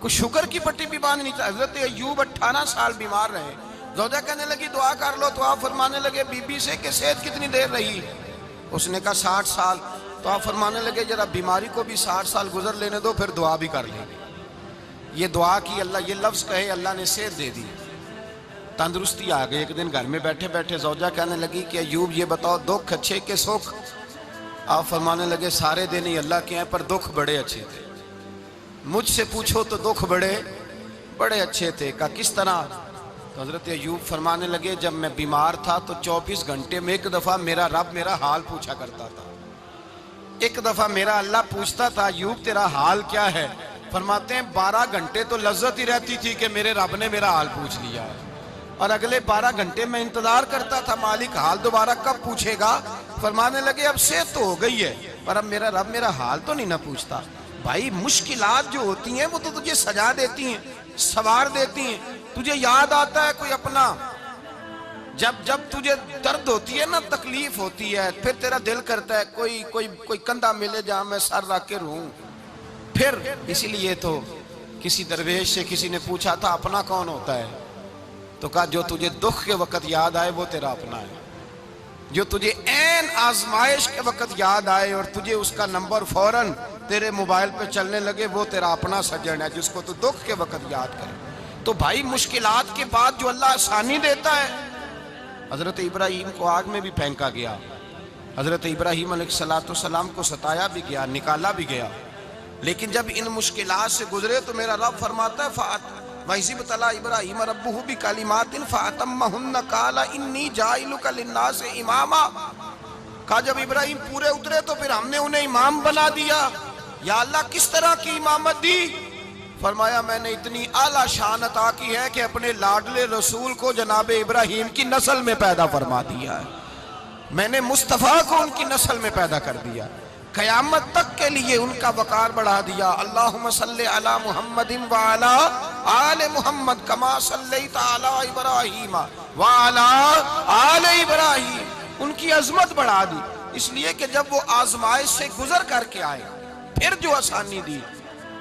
کوئی شوگر کی پٹی بھی باندھنی چاہیے. حضرت ایوب 18 سال بیمار رہے. زوجہ کہنے لگی دعا کر لو تو آپ فرمانے لگے بی بی سے کہ صحت کتنی دیر رہی؟ اس نے کہا 60 سال. تو آپ فرمانے لگے ذرا بیماری کو بھی 60 سال گزر لینے دو پھر دعا بھی کر لیں. یہ دعا کی اللہ، یہ لفظ کہے اللہ نے صحت دے دی، تندرستی آ گئی. ایک دن گھر میں بیٹھے بیٹھے زوجہ کہنے لگی کہ ایوب یہ بتاؤ دکھ اچھے کہ سکھ؟ آپ فرمانے لگے سارے دن ہی اللہ کے ہیں پر دکھ بڑے اچھے تھے. مجھ سے پوچھو تو دکھ بڑے اچھے تھے. کہا کس طرح؟ تو حضرت ایوب فرمانے لگے جب میں بیمار تھا تو 24 گھنٹے میں ایک دفعہ میرا رب میرا حال پوچھا کرتا تھا. ایک دفعہ میرا اللہ پوچھتا تھا ایوب تیرا حال کیا ہے؟ فرماتے ہیں 12 گھنٹے تو لذت ہی رہتی تھی کہ میرے رب نے میرا حال پوچھ لیا ہے، اور اگلے 12 گھنٹے میں انتظار کرتا تھا مالک حال دوبارہ کب پوچھے گا. فرمانے لگے اب صحت تو ہو گئی ہے پر اب میرا رب میرا حال تو نہیں نہ پوچھتا. بھائی مشکلات جو ہوتی ہیں وہ تو تجھے سجا دیتی ہیں، سوار دیتی ہیں. تجھے یاد آتا ہے کوئی اپنا، جب تجھے درد ہوتی ہے نا، تکلیف ہوتی ہے، پھر تیرا دل کرتا ہے کوئی کندھا ملے جہاں میں سر رکھ کے رہوں. پھر اسی لیے تو کسی درویش سے کسی نے پوچھا تھا اپنا کون ہوتا ہے؟ تو کہا جو تجھے دکھ کے وقت یاد آئے وہ تیرا اپنا ہے. جو تجھے عین آزمائش کے وقت یاد آئے اور تجھے اس کا نمبر فوراً تیرے موبائل پہ چلنے لگے وہ تیرا اپنا سجن ہے جس کو تو دکھ کے وقت یاد کرے. تو بھائی مشکلات کے بعد جو اللہ آسانی دیتا ہے. حضرت ابراہیم کو آگ میں بھی پھینکا گیا، حضرت ابراہیم علیہ السلام کو ستایا بھی گیا، نکالا بھی گیا، لیکن جب ان مشکلات سے گزرے تو میرا رب فرماتا ہے وَإِذِ ابْتَلَىٰ إِبْرَاهِيمَ رَبُّهُ بِكَلِمَاتٍ فَأَتَمَّهُنَّ قَالَ إِنِّي جَاعِلُكَ لِلنَّاسِ إِمَامًا. کہا جب ابراہیم پورے اترے تو پھر ہم نے انہیں امام بنا دیا. یا اللہ کس طرح کی امامت دی؟ فرمایا میں نے اتنی اعلیٰ شان عطا کی ہے کہ اپنے لاڈلے رسول کو جناب ابراہیم کی نسل میں پیدا فرما دیا ہے. میں نے مصطفیٰ کو ان کی نسل میں پیدا کر دیا، قیامت تک کے لیے ان کا وقار بڑھا دیا. اللہم صلی علی محمد وعلا آل محمد کما صلیت علی ابراہیم وعلا آل ابراہیم. ان کی عظمت بڑھا دی اس لیے کہ جب وہ آزمائش سے گزر کر کے آئے پھر جو آسانی دی.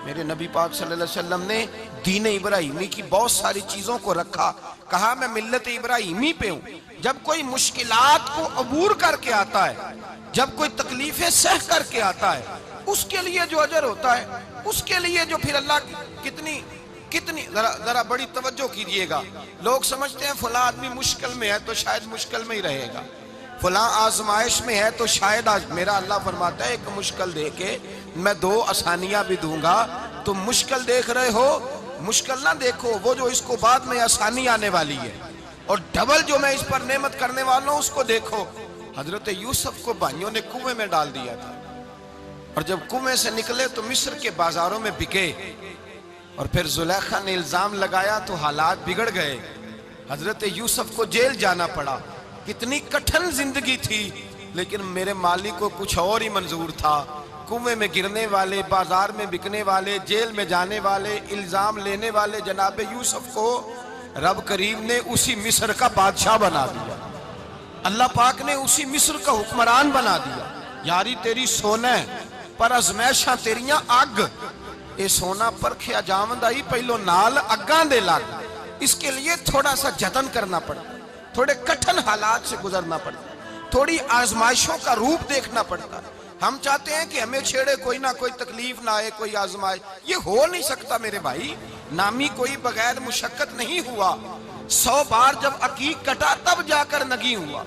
میرے نبی پاک صلی اللہ علیہ وسلم نے دین ابراہیمی کی بہت ساری چیزوں کو رکھا. کہا میں ملت ابراہیمی پہ ہوں. جب کوئی مشکلات کو عبور کر کے آتا ہے، جب کوئی تکلیفیں سہ کر کے آتا ہے، اس کے لیے جو اجر ہوتا ہے، اس کے لیے جو پھر اللہ کتنی ذرا بڑی توجہ کیجئے گا. لوگ سمجھتے ہیں فلاں آدمی مشکل میں ہے تو شاید مشکل میں ہی رہے گا، فلاں آزمائش میں ہے تو شاید میرا اللہ فرماتا ہے ایک مشکل دے کے میں 2 آسانیاں بھی دوں گا. تم مشکل دیکھ رہے ہو، مشکل نہ دیکھو، وہ جو اس کو بعد میں آسانی آنے والی ہے، اور ڈبل جو میں اس پر نعمت کرنے والا ہوں اس کو دیکھو. حضرت یوسف کو بھائیوں نے کنویں میں ڈال دیا تھا، اور جب کنویں سے نکلے تو مصر کے بازاروں میں بکے، اور پھر زلیخا نے الزام لگایا تو حالات بگڑ گئے. حضرت یوسف کو جیل جانا پڑا. کتنی کٹھن زندگی تھی، لیکن میرے مالک کو کچھ اور ہی منظور تھا. کنویں میں گرنے والے، بازار میں بکنے والے، جیل میں جانے والے، الزام لینے والے جناب یوسف کو رب کریم نے اسی مصر کا بادشاہ بنا دیا. اللہ پاک نے اسی مصر کا حکمران بنا دیا. یاری تیری سونا ہے پر ازمیشاں تیریاں اگ. اے سونا پرکھیا جاوند آئی پہلو نال اگاں دے لگ. اس کے لیے تھوڑا سا جتن کرنا پڑتا، تھوڑے کٹھن حالات سے گزرنا پڑتا، تھوڑی آزمائشوں کا روپ دیکھنا پڑتا. ہم چاہتے ہیں کہ ہمیں چھیڑے کوئی نہ کوئی تکلیف نہ آئے، کوئی آزمائش. یہ ہو نہیں سکتا میرے بھائی. نامی کوئی بغیر مشقت نہیں ہوا. 100 بار جب عقیق کٹا تب جا کر نگی ہوا.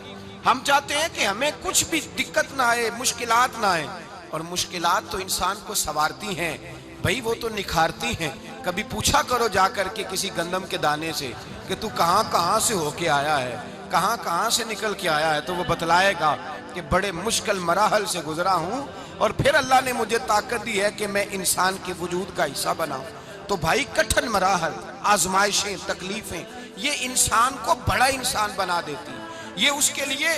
ہم چاہتے ہیں کہ ہمیں کچھ بھی دقت نہ آئے، مشکلات نہ آئے. اور مشکلات تو انسان کو سنوارتی ہیں بھائی، وہ تو نکھارتی ہیں. کبھی پوچھا کرو جا کر کے کسی گندم کے دانے سے کہ تو کہاں سے ہو کے آیا ہے، کہاں سے نکل کے آیا ہے، تو وہ بتلائے گا کہ بڑے مشکل مراحل سے گزرا ہوں اور پھر اللہ نے مجھے طاقت دی ہے کہ میں انسان کے وجود کا حصہ بناؤں. تو بھائی کٹھن مراحل، آزمائشیں، تکلیفیں یہ انسان کو بڑا انسان بنا دیتی، یہ اس کے لیے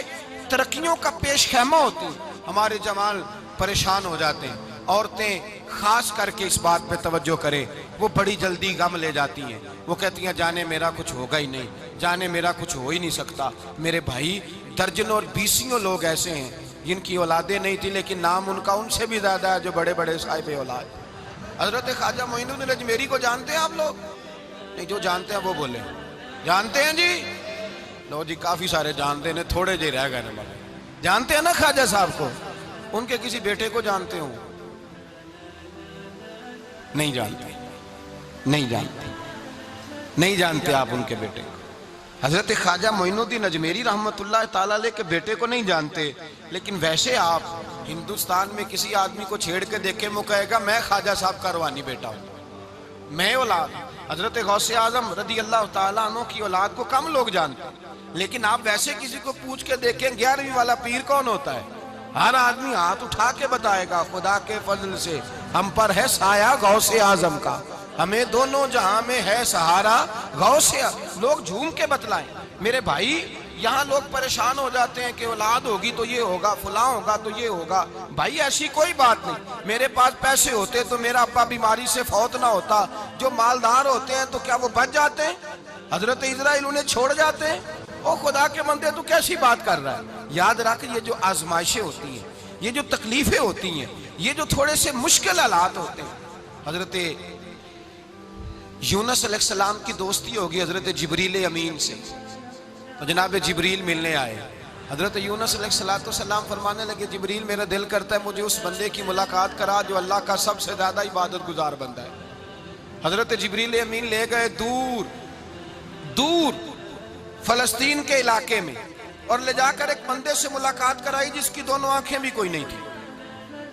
ترقیوں کا پیش خیمہ ہوتی. ہمارے جوان پریشان ہو جاتے ہیں، عورتیں خاص کر کے اس بات پہ توجہ کرے، وہ بڑی جلدی غم لے جاتی ہیں. وہ کہتی ہیں جانے میرا کچھ ہوگا ہی نہیں، جانے میرا کچھ ہو ہی نہیں سکتا. میرے بھائی درجنوں اور بیسیوں لوگ ایسے ہیں جن کی اولادیں نہیں تھی لیکن نام ان کا ان سے بھی زیادہ ہے جو بڑے بڑے صاحب اولاد. حضرت خواجہ معین الدین اجمیری کو جانتے ہیں آپ لوگ؟ نہیں، جو جانتے ہیں وہ بولیں جانتے ہیں جی؟ لو جی، کافی سارے جانتے ہیں، تھوڑے جی رہ گئے نا بابا۔ جانتے ہیں نا خواجہ صاحب کو؟ ان کے کسی بیٹے کو جانتے ہوں؟ نہیں جانتے، نہیں جانتے، نہیں جانتے آپ ان کے بیٹے کو۔ حضرت خواجہ معین الدین اجمیری رحمت اللہ تعالیٰ علیہ کے بیٹے کو نہیں جانتے، لیکن ویسے آپ ہندوستان میں کسی آدمی کو چھیڑ کے دیکھیں، وہ کہے گا میں خواجہ صاحب کا روحانی بیٹا ہوں، میں اولاد۔ حضرت غوث اعظم رضی اللہ تعالیٰ عنہ کی اولاد کو کم لوگ جانتے ہیں، لیکن آپ ویسے کسی کو پوچھ کے دیکھیں 11ویں والا پیر کون ہوتا ہے، ہر آدمی ہاتھ اٹھا کے بتائے گا خدا کے فضل سے ہم پر ہے سایہ غوث اعظم کا، ہمیں دونوں جہاں میں ہے سہارا غوث اعظم۔ لوگ جھوم کے بتلائیں۔ میرے بھائی، یہاں لوگ پریشان ہو جاتے ہیں کہ اولاد ہوگی تو یہ ہوگا، فلاں ہوگا تو یہ ہوگا۔ بھائی ایسی کوئی بات نہیں۔ میرے پاس پیسے ہوتے تو میرا ابا بیماری سے فوت نہ ہوتا۔ جو مالدار ہوتے ہیں تو کیا وہ بچ جاتے ہیں؟ حضرت اسرائیل انہیں چھوڑ جاتے ہیں؟ او خدا کے بندے، تو کیسی بات کر رہا ہے؟ یاد رکھ، یہ جو آزمائشیں ہوتی ہیں، یہ جو تکلیفیں ہوتی ہیں، یہ جو تھوڑے سے مشکل حالات ہوتے ہیں۔ حضرت یونس علیہ السلام کی دوستی ہوگی حضرت جبریل امین سے، تو جناب جبریل ملنے آئے۔ حضرت یونس علیہ السلام فرمانے لگے جبریل میرا دل کرتا ہے مجھے اس بندے کی ملاقات کرا جو اللہ کا سب سے زیادہ عبادت گزار بندہ ہے۔ حضرت جبریل امین لے گئے دور دور فلسطین کے علاقے میں، اور لے جا کر ایک بندے سے ملاقات کرائی جس کی دونوں آنکھیں بھی کوئی نہیں تھی،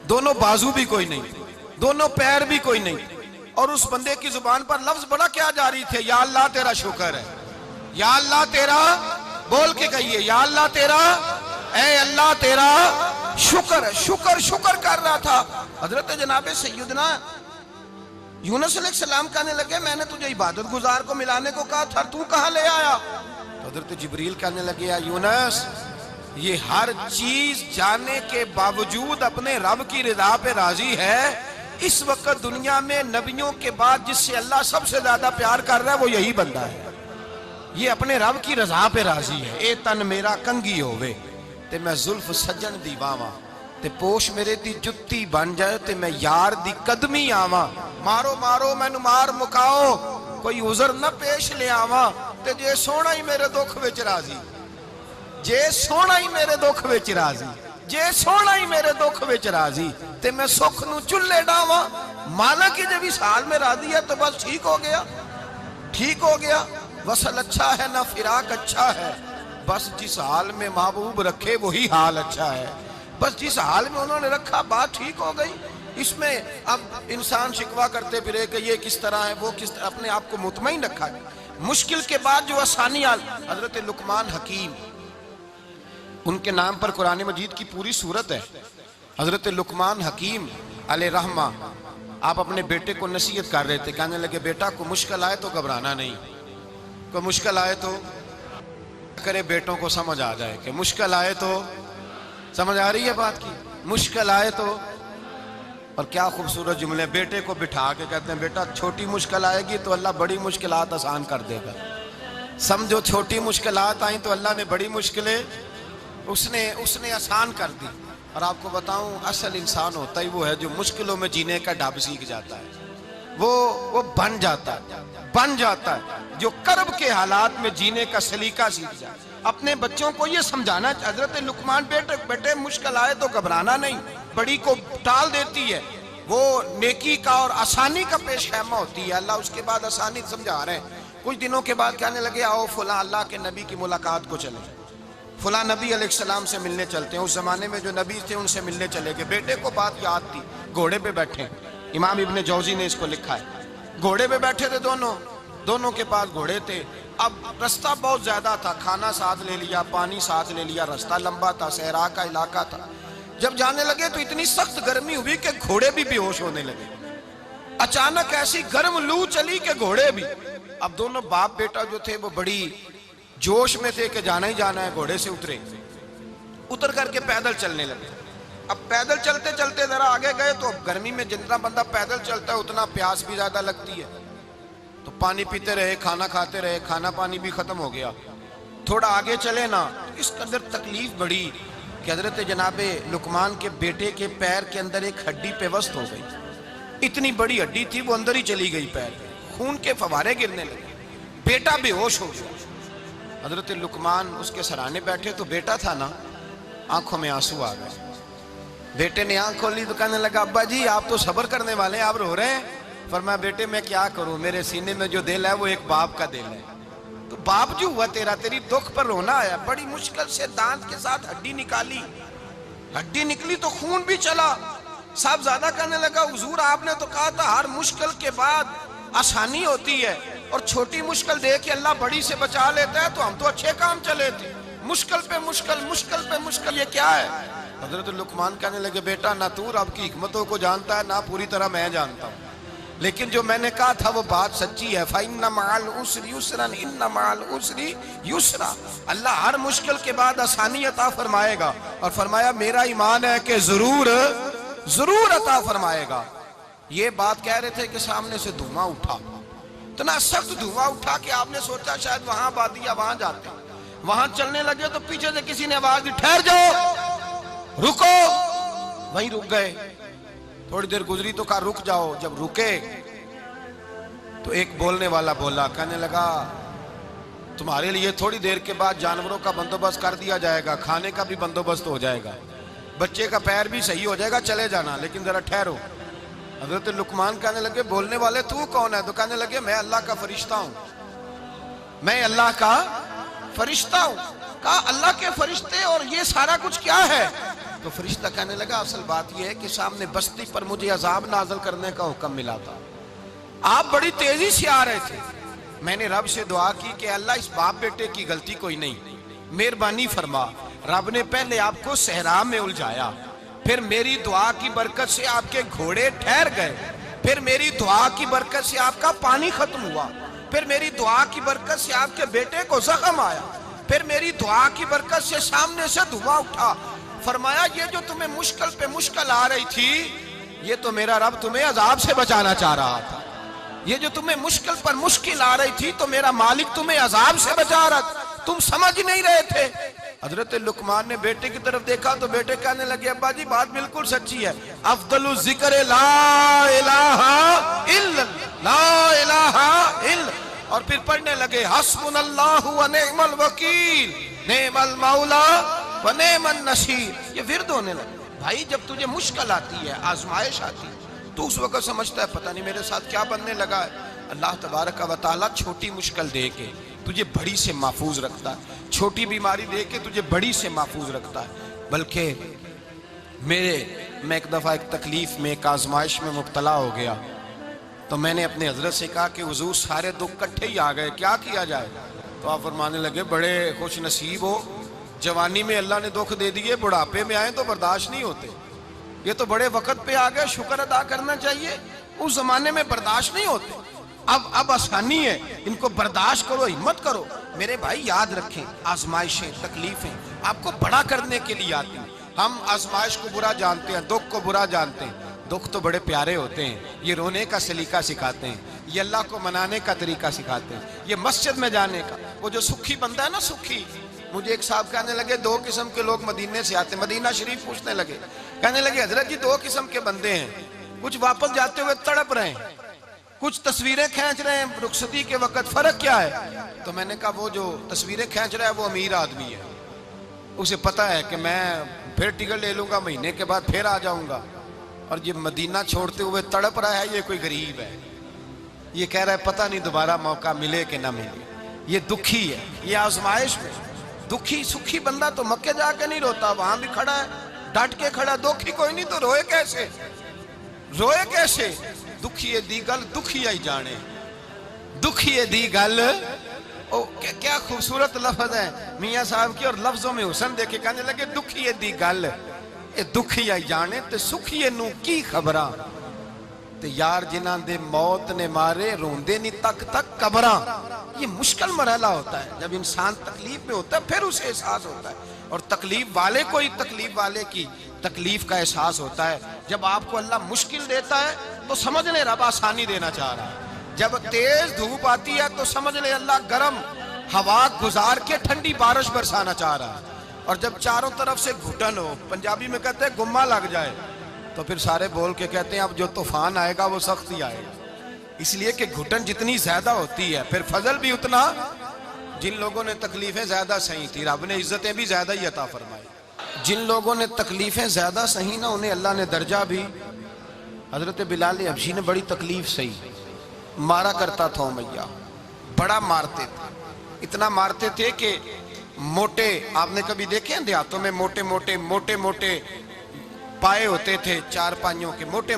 دونوں بازو بھی کوئی نہیں تھی، دونوں پیر بھی کوئی نہیں تھی، اور اس بندے کی زبان پر لفظ بڑا کیا جاری تھے، یا اللہ تیرا شکر ہے، یا اللہ تیرا، بول کے کہیے، یا اللہ تیرا، اے اللہ تیرا شکر ہے۔ شکر شکر کر رہا تھا۔ حضرت جناب سیدنا یونس علیہ السلام کہنے لگے میں نے تجھے عبادت گزار کو ملانے کو کہا تھا، تو کہاں لے آیا؟ تو حضرت جبریل کہنے لگے یا یونس، یہ ہر چیز جانے کے باوجود اپنے رب کی رضا پہ راضی ہے۔ اس وقت دنیا میں نبیوں کے بعد جس سے اللہ سب سے زیادہ پیار کر رہا ہے وہ یہی بندہ ہے، یہ اپنے رب کی رضا پہ راضی ہے۔ اے تن میرا کنگی ہووے تے میں زلف سجن دی واواں، تے پوش میرے دی جتی بن جائے تے میں یار دی قدمی آواں، مارو مارو مینو مار مکاؤ کوئی عذر نہ پیش لے آواں، تے جے سونا ہی میرے دکھ وچ راضی، جے سونا ہی میرے دکھ وچ راضی، جے سونا ہی میرے دکھ وچ راضی، تے میں سکھ نو چلے ڈاواں۔ مالک کی جب اس حال میں راضی ہے تو بس ٹھیک ہو گیا، ٹھیک ہو گیا۔ وصل اچھا ہے نہ فراق اچھا ہے، بس جس حال میں محبوب رکھے وہی حال اچھا ہے۔ بس جس حال میں انہوں نے رکھا بات ٹھیک ہو گئی۔ اس میں اب انسان شکوہ کرتے پھرے کہ یہ کس طرح ہے، وہ کس طرح، اپنے آپ کو مطمئن رکھا ہے۔ مشکل کے بعد جو آسانی حضرت لقمان حکیم، ان کے نام پر قرآن مجید کی پوری سورت ہے۔ حضرت لقمان حکیم علیہ رحمہ آپ اپنے بیٹے کو نصیحت کر رہے تھے، کہنے لگے بیٹا کو مشکل آئے تو گھبرانا نہیں، کوئی مشکل آئے تو کرے بیٹوں کو سمجھ آ جائے کہ مشکل آئے تو، سمجھ آ رہی ہے بات کی، مشکل آئے تو۔ اور کیا خوبصورت جملے، بیٹے کو بٹھا کے کہتے ہیں بیٹا چھوٹی مشکل آئے گی تو اللہ بڑی مشکلات آسان کر دے گا، سمجھو چھوٹی مشکلات آئیں تو اللہ نے بڑی مشکلیں اس نے آسان کر دی۔ اور آپ کو بتاؤں اصل انسان ہوتا ہی وہ ہے جو مشکلوں میں جینے کا ڈھب سیکھ جاتا ہے، وہ بن جاتا ہے، جو کرب کے حالات میں جینے کا سلیقہ سیکھ جائے۔ اپنے بچوں کو یہ سمجھانا، حضرت لقمان بیٹے مشکل آئے تو گھبرانا نہیں، بڑی کو ٹال دیتی ہے، وہ نیکی کا اور آسانی کا پیش خیمہ ہوتی ہے۔ اللہ اس کے بعد آسانی سمجھا رہے ہیں۔ کچھ دنوں کے بعد کہنے لگے آؤ فلاں اللہ کے نبی کی ملاقات کو چلیں، فلاں نبی علیہ السلام سے ملنے چلتے ہیں۔ اس زمانے میں جو نبی تھے ان سے ملنے چلے گئے۔ بیٹے کو بات یاد تھی، گھوڑے پہ بیٹھے، امام ابن جوزی نے اس کو لکھا ہے، گھوڑے پہ بیٹھے تھے دونوں کے پاس گھوڑے تھے۔ اب رستہ بہت زیادہ تھا، کھانا ساتھ لے لیا، پانی ساتھ لے لیا، رستہ لمبا تھا، صحرا کا علاقہ تھا۔ جب جانے لگے تو اتنی سخت گرمی ہوئی کہ گھوڑے بھی بے ہوش ہونے لگے، اچانک ایسی گرم لو چلی کہ گھوڑے بھی۔ اب دونوں باپ بیٹا جو تھے وہ بڑی جوش میں تھے کہ جانا ہی جانا ہے، گھوڑے سے اتر کر کے پیدل چلنے لگے۔ اب پیدل چلتے چلتے ذرا آگے گئے تو اب گرمی میں جتنا بندہ پیدل چلتا ہے اتنا پیاس بھی زیادہ لگتی ہے، تو پانی پیتے رہے، کھانا کھاتے رہے، کھانا پانی بھی ختم ہو گیا۔ تھوڑا آگے چلے نا، اس کے اندر تکلیف بڑی کہ حضرت جناب لقمان کے بیٹے کے پیر کے اندر ایک ہڈی پیوست ہو گئی، اتنی بڑی ہڈی تھی وہ اندر ہی چلی گئی پیر میں، خون کے فوارے گرنے لگے، بیٹا بے ہوش ہو گیا۔ حضرت لقمان اس کے سرانے بیٹھے تو بیٹا تھا نا، آنکھوں میں آنسو آ گئے۔ بیٹے نے آنکھ کھولی تو کہنے لگا ابا جی آپ تو صبر کرنے والے ہیں، آپ رو رہے ہیں۔ فرمایا بیٹے میں کیا کروں، میرے سینے میں جو دل ہے وہ ایک باپ کا دل ہے، تو باپ جو ہوا تیرا، تیری دکھ پر رونا آیا۔ بڑی مشکل سے دانت کے ساتھ ہڈی نکالی، ہڈی نکلی تو خون بھی چلا۔ صاحب زیادہ کہنے لگا حضور آپ نے تو کہا تھا ہر مشکل کے بعد آسانی ہوتی ہے، اور چھوٹی مشکل دے کے اللہ بڑی سے بچا لیتا ہے، تو ہم تو اچھے کام چلے تھے، مشکل پہ مشکل، مشکل پہ مشکل، یہ کیا ہے؟ حضرت لقمان کہنے لگے بیٹا نہ تو رب کی حکمتوں کو جانتا ہے، نہ پوری طرح میں جانتا ہوں، لیکن جو میں نے کہا تھا وہ بات سچی ہے۔ فَإِنَّ مَعَ الْعُسْرِ يُسْرًا إِنَّ مَعَ الْعُسْرِ يُسْرًا، اللہ ہر مشکل کے بعد آسانی عطا فرمائے گا، اور فرمایا میرا ایمان ہے کہ ضرور ضرور عطا فرمائے گا۔ یہ بات کہہ رہے تھے کہ سامنے سے دھواں اٹھا، اتنا سخت دھواں اٹھا کہ آپ نے سوچا شاید وہاں بادیا وہاں جاتے ہیں۔ وہاں چلنے لگے تو پیچھے سے کسی نے آواز دی ٹھہر جاؤ، رکو، وہیں رک گئے۔ تھوڑی دیر گزری تو کہا رک جاؤ، جب رکے تو ایک بولنے والا بولا، کہنے لگا تمہارے لیے تھوڑی دیر کے بعد جانوروں کا بندوبست کر دیا جائے گا، کھانے کا بھی بندوبست ہو جائے گا، بچے کا پیر بھی صحیح ہو جائے گا، چلے جانا، لیکن ذرا ٹھہرو۔ حضرت لقمان کہنے لگے بولنے والے تو کون ہے؟ تو کہنے لگے میں اللہ کا فرشتہ ہوں، میں اللہ کا فرشتہ ہوں۔ کہا اللہ کے فرشتے اور یہ سارا کچھ کیا ہے؟ تو فرشتہ کہنے لگا اصل بات یہ ہے کہ سامنے بستی پر مجھے عذاب نازل کرنے کا حکم ملا تھا، آپ بڑی تیزی سے آ رہے تھے، میں نے رب سے دعا کی کہ اللہ اس باپ بیٹے کی غلطی کوئی نہیں، مہربانی فرما۔ رب نے پہلے آپ کو صحرا میں الجھایا، پھر میری دعا کی برکت سے آپ کے گھوڑے ٹھہر گئے، پھر میری دعا کی برکت سے آپ کا پانی ختم ہوا، پھر میری دعا کی برکت سے آپ کے بیٹے کو زخم آیا، پھر میری دعا کی برکت سے سامنے سے دھواں اٹھا۔ فرمایا یہ جو تمہیں مشکل پہ مشکل آ رہی تھی، یہ تو میرا رب تمہیں عذاب سے بچانا چاہ رہا تھا، یہ جو تمہیں مشکل پر مشکل آ رہی تھی تو میرا مالک تمہیں عذاب سے بچا رہا تھا، تم سمجھ نہیں رہے تھے۔ حضرت لقمان نے بیٹے کی طرف دیکھا تو بیٹے کہنے لگے ابا جی بات بالکل سچی ہے، افضل الذکر لا الہ الا لا الہ الا، اور پھر پڑھنے لگے حسبنا اللہ و نعم الوکیل نعم المولا و نعم النصیر۔ یہ ورد ہونے لگے۔ بھائی جب تجھے مشکل آتی ہے، آزمائش آتی ہے، تو اس وقت سمجھتا ہے پتہ نہیں میرے ساتھ کیا بننے لگا ہے۔ اللہ تبارک و تعالیٰ چھوٹی مشکل دے کے تجھے بڑی سے محفوظ رکھتا ہے، چھوٹی بیماری دے کے تجھے بڑی سے محفوظ رکھتا ہے۔ بلکہ میں ایک دفعہ ایک تکلیف میں، ایک آزمائش میں مبتلا ہو گیا، تو میں نے اپنے حضرت سے کہا کہ حضور سارے دکھ کٹھے ہی آ گئے، کیا کیا جائے؟ تو آپ فرمانے لگے بڑے خوش نصیب ہو، جوانی میں اللہ نے دکھ دے دیے، بڑھاپے میں آئے تو برداشت نہیں ہوتے، یہ تو بڑے وقت پہ آ گئے، شکر ادا کرنا چاہیے، اس زمانے میں برداشت نہیں ہوتے، اب آسانی ہے، ان کو برداشت کرو، ہمت کرو۔ میرے بھائی یاد رکھیں آزمائشیں، تکلیفیں آپ کو بڑا کرنے کے لیے آتی ہیں۔ ہم آزمائش کو برا جانتے ہیں، دکھ کو برا جانتے ہیں، دکھ تو بڑے پیارے ہوتے ہیں، یہ رونے کا سلیقہ سکھاتے ہیں، یہ اللہ کو منانے کا طریقہ سکھاتے ہیں، یہ مسجد میں جانے کا۔ وہ جو سکھی بندہ ہے نا، سکھی، مجھے ایک صاحب کہنے لگے دو قسم کے لوگ مدینے سے آتے ہیں، مدینہ شریف پوچھنے لگے، کہنے لگے حضرت جی دو قسم کے بندے ہیں، کچھ واپس جاتے ہوئے تڑپ رہے ہیں، کچھ تصویریں کھینچ رہے ہیں رخصتی کے وقت، فرق کیا ہے؟ تو میں نے کہا وہ جو تصویریں کھینچ رہا ہے وہ امیر آدمی ہے، اسے پتا ہے کہ میں پھر ٹکٹ لے لوں گا، مہینے کے بعد پھر آ جاؤں گا، اور یہ مدینہ چھوڑتے ہوئے تڑپ رہا ہے، یہ کوئی غریب ہے، یہ کہہ رہا ہے پتہ نہیں دوبارہ موقع ملے کہ نہ ملے، یہ دکھی ہے، یہ آزمائش میں دکھی۔ سکھی بندہ تو مکے جا کے نہیں روتا، وہاں بھی کھڑا ہے، ڈٹ کے کھڑا، دکھی کوئی نہیں تو روئے کیسے؟ روئے کیسے؟ دکھیے دی گل دکھیا ہی جانے، دکھیے دی گل، کیا خوبصورت لفظ ہے میاں صاحب کی، اور لفظوں میں حسن دیکھے، کہنے لگے دکھیے دی گل اے دکھیا ہی جانے، تے سکھیے نو کی خبراں، تے یار جنہاں دے موت نے مارے روندے نہیں تک تک قبراں۔ یہ مشکل مرحلہ ہوتا ہے، جب انسان تکلیف میں ہوتا ہے پھر اسے احساس ہوتا ہے، اور تکلیف والے کو ہی تکلیف والے کی تکلیف کا احساس ہوتا ہے۔ جب آپ کو اللہ مشکل دیتا ہے تو سمجھ لیں رب آسانی دینا چاہ رہا ہے، جب تیز دھوپ آتی ہے تو سمجھ لیں اللہ گرم ہوا گزار کے ٹھنڈی بارش برسانا چاہ رہا ہے، اور جب چاروں طرف سے گھٹن ہو، پنجابی میں کہتے ہیں گمہ لگ جائے، تو پھر سارے بول کے کہتے ہیں اب جو طوفان آئے گا وہ سخت ہی آئے گا، اس لیے کہ گھٹن جتنی زیادہ ہوتی ہے پھر فضل بھی اتنا. جن لوگوں نے تکلیفیں زیادہ سہی تھی رب نے عزتیں بھی زیادہ ہی عطا فرمائی. جن لوگوں نے تکلیفیں زیادہ سہی نا انہیں اللہ نے درجہ بھی. حضرت بلال حبشی نے بڑی تکلیف سہی، مارا کرتا تھا امیہ، بڑا مارتے تھے، اتنا مارتے تھے کہ موٹے، آپ نے کبھی دیکھے ہیں دیہاتوں میں موٹے موٹے پائے ہوتے تھے چار پائیوں کے، موٹے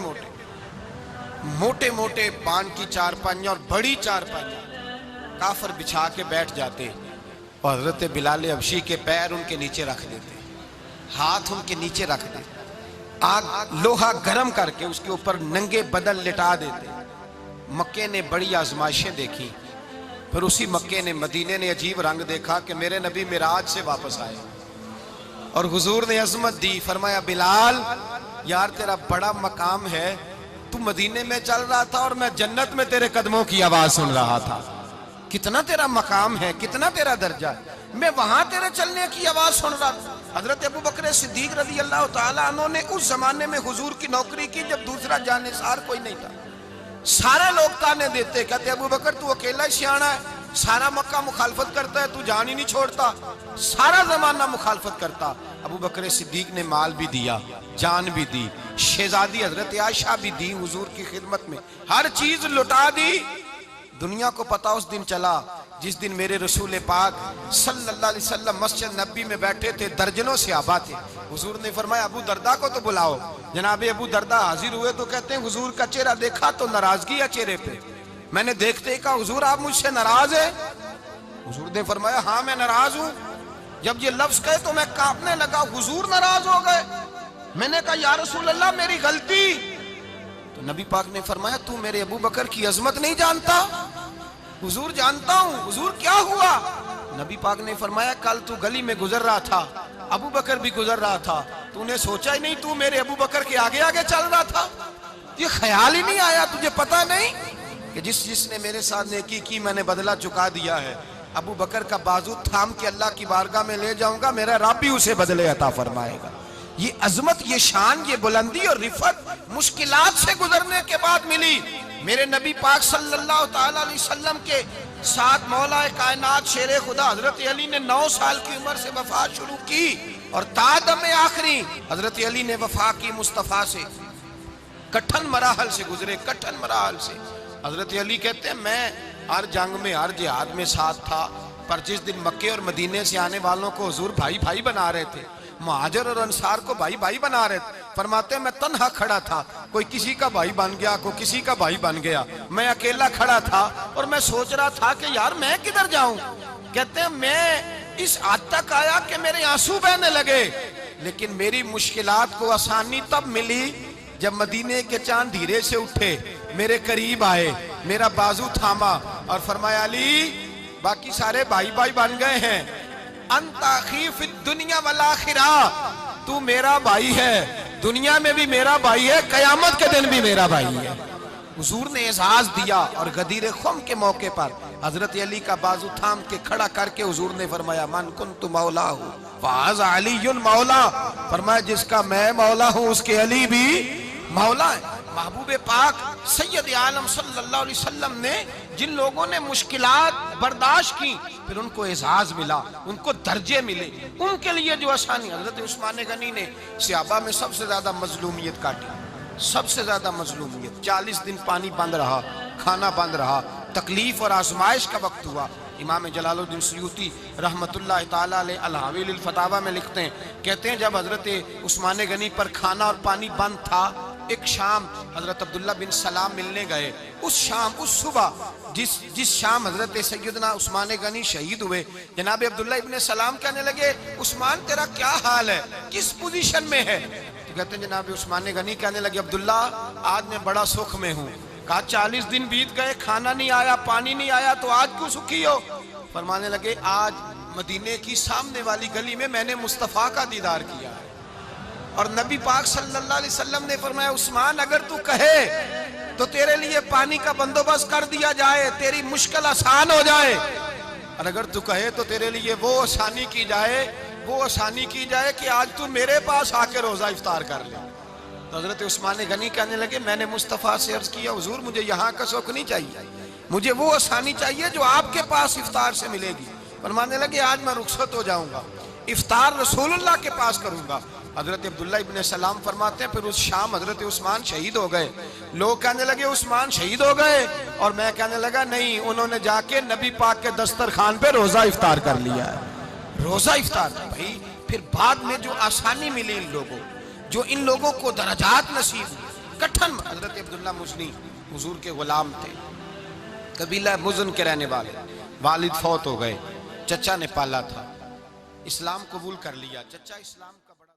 موٹے پان کی چار پائیاں اور بڑی چار پائیاں کافر بچھا کے بیٹھ جاتے اور حضرت بلال حبشی کے پیر ان کے نیچے رکھ دیتے، ہاتھ ان کے نیچے رکھ دیتے، آگ لوہا گرم کر کے اس کے اوپر ننگے بدن لٹا دیتے. مکے نے بڑی آزمائشیں دیکھی، پھر اسی مکے نے مدینے نے عجیب رنگ دیکھا کہ میرے نبی معراج سے واپس آئے اور حضور نے عظمت دی. فرمایا بلال یار تیرا بڑا مقام ہے، تو مدینے میں چل رہا تھا اور میں جنت میں تیرے قدموں کی آواز سن رہا تھا. کتنا تیرا مقام ہے، کتنا تیرا درجہ ہے، میں وہاں تیرے چلنے کی آواز سن رہا تھا. حضرت ابو بکر صدیق رضی اللہ تعالیٰ عنہ نے اس زمانے میں حضور کی نوکری کی جب دوسرا جانثار کوئی نہیں تھا. سارے لوگ تانے دیتے، کہتے ابو بکر تو اکیلا ہی سیاںا ہے، سارا مکہ مخالفت کرتا ہے، تو جان ہی نہیں چھوڑتا، سارا زمانہ مخالفت کرتا. ابو بکر صدیق نے مال بھی دیا، جان بھی دی، شہزادی حضرت عائشہ بھی دی حضور کی خدمت میں، ہر چیز لٹا دی. دنیا کو پتا اس دن چلا جس دن میرے رسول پاک صلی اللہ علیہ وسلم مسجد نبی میں بیٹھے تھے، درجنوں صحابہ تھے. حضور نے فرمایا ابو دردہ کو تو بلاؤ. جناب ابو دردہ حاضر ہوئے تو کہتے ہیں حضور کا چہرہ دیکھا تو ناراضگی ہے چہرے پہ. میں نے دیکھتے ہی کہا حضور آپ مجھ سے ناراض ہیں؟ حضور نے فرمایا ہاں میں ناراض ہوں. جب یہ لفظ کہے تو میں کانپنے لگا، حضور ناراض ہو گئے. میں نے کہا یا رسول اللہ میری غلطی. تو نبی پاک نے فرمایا تو میرے ابو بکر کی عظمت نہیں جانتا؟ حضور جانتا ہوں. حضور کیا ہوا؟ نبی پاک نے فرمایا کل تو گلی میں گزر رہا تھا، ابو بکر بھی گزر رہا تھا، تو نے سوچا ہی نہیں تو میرے ابو بکر کے آگے آگے چل رہا تھا؟ یہ خیال ہی نہیں آیا، تجھے پتا نہیں کہ جس نے میرے ساتھ نیکی کی میں نے بدلہ چکا دیا ہے. ابو بکر کا بازو تھام کے اللہ کی بارگاہ میں لے جاؤں گا، میرا رب بھی اسے بدلے عطا فرمائے گا. یہ عظمت، یہ شان، یہ بلندی اور رفعت مشکلات سے گزرنے کے بعد ملی. میرے نبی پاک صلی اللہ تعالیٰ علیہ وسلم کے ساتھ مولا کائنات شیر خدا حضرت علی نے 9 سال کی عمر سے وفات شروع کی اور تا دم آخری حضرت علی نے وفا کی مصطفیٰ سے. کٹھن مراحل سے گزرے، کٹھن مراحل سے. حضرت علی کہتے ہیں میں ہر جنگ میں ہر جہاد میں ساتھ تھا، پر جس دن مکے اور مدینے سے آنے والوں کو حضور بھائی بھائی بنا رہے تھے، مہاجر اور انصار کو بھائی بھائی بنا رہے تھے. فرماتے ہیں میں تنہا کھڑا تھا، کوئی کسی کا بھائی بن گیا، کوئی کسی کا بھائی بن گیا، میں اکیلا کھڑا تھا اور میں سوچ رہا تھا کہ یار میں کدھر جاؤں. کہتے ہیں میں اس حد تک آیا کہ میرے آنسو بہنے لگے، لیکن میری مشکلات کو آسانی تب ملی جب مدینے کے چاند دھیرے سے اٹھے، میرے قریب آئے، میرا بازو تھاما اور فرمایا علی باقی سارے بھائی بھائی بن گئے ہیں، انت اخی فی الدنیا والآخرہ، تو میرا بھائی ہے، دنیا میں بھی میرا بھائی ہے، قیامت کے دن بھی میرا بھائی ہے. حضور نے اعزاز دیا اور غدیر خم کے موقع پر حضرت علی کا بازو تھام کے کھڑا کر کے حضور نے فرمایا من کنت مولا ہوں فہذا علی مولا. فرمایا جس کا میں مولا ہوں اس کے علی بھی مولا ہے. محبوب پاک سید عالم صلی اللہ علیہ وسلم نے جن لوگوں نے مشکلات برداشت کی پھر ان کو اعزاز ملا، ان کو درجے ملے، ان کے لیے جو آسانی. حضرت عثمان غنی نے صحابہ میں سب سے زیادہ مظلومیت کاٹی، سب سے زیادہ مظلومیت. 40 دن پانی بند رہا، کھانا بند رہا، تکلیف اور آزمائش کا وقت ہوا. امام جلال الدین سیوطی رحمت اللہ تعالیٰ علیہ الحاوی للفتاوی میں لکھتے ہیں، کہتے ہیں جب حضرت عثمان غنی پر کھانا اور پانی بند تھا، ایک شام حضرت عبداللہ بن سلام ملنے گئے. اس شام، اس صبح جس شام حضرت سیدنا عثمان غنی شہید ہوئے، جناب عبداللہ ابن سلام کہنے لگے عثمان تیرا کیا حال ہے، کس پوزیشن میں ہے؟ تو کہتے ہیں جناب عثمان غنی کہنے لگے عبداللہ آج میں بڑا سکھ میں ہوں. کہا 40 دن بیت گئے، کھانا نہیں آیا، پانی نہیں آیا، تو آج کیوں سکھی ہو؟ فرمانے لگے آج مدینے کی سامنے والی گلی میں میں نے مصطفیٰ کا دیدار کیا ہے اور نبی پاک صلی اللہ علیہ وسلم نے فرمایا عثمان اگر تو کہے تو تیرے لیے پانی کا بندوبست کر دیا جائے، تیری مشکل آسان ہو جائے، اور اگر تو کہے تو تیرے لیے وہ آسانی کی جائے کہ آج تو میرے پاس آ کے روزہ افطار کر لے. تو حضرت عثمان غنی کہنے لگے میں نے مصطفیٰ سے عرض کیا حضور مجھے یہاں کا سوق نہیں چاہیے، مجھے وہ آسانی چاہیے جو آپ کے پاس افطار سے ملے گی۔ فرمانے لگے آج میں رخصت ہو جاؤں گا، افطار رسول اللہ کے پاس کروں گا۔ حضرت عبداللہ ابن سلام فرماتے ہیں پھر اس شام حضرت عثمان شہید ہو گئے۔ لوگ کہنے لگے عثمان شہید ہو گئے، اور میں کہنے لگا نہیں، انہوں نے جا کے نبی پاک کے دسترخوان پہ روزہ افطار کر لیا ہے۔ روزہ افطار بھائی، پھر بعد میں جو آسانی ملی ان لوگوں، جو ان لوگوں کو درجات نصیب ہوئی۔ کٹھن حضرت عبداللہ مزنی حضور کے غلام تھے، قبیلہ مزن کے رہنے والے، والد فوت ہو گئے، چچا نے پالا تھا، اسلام قبول کر لیا، چچا اسلام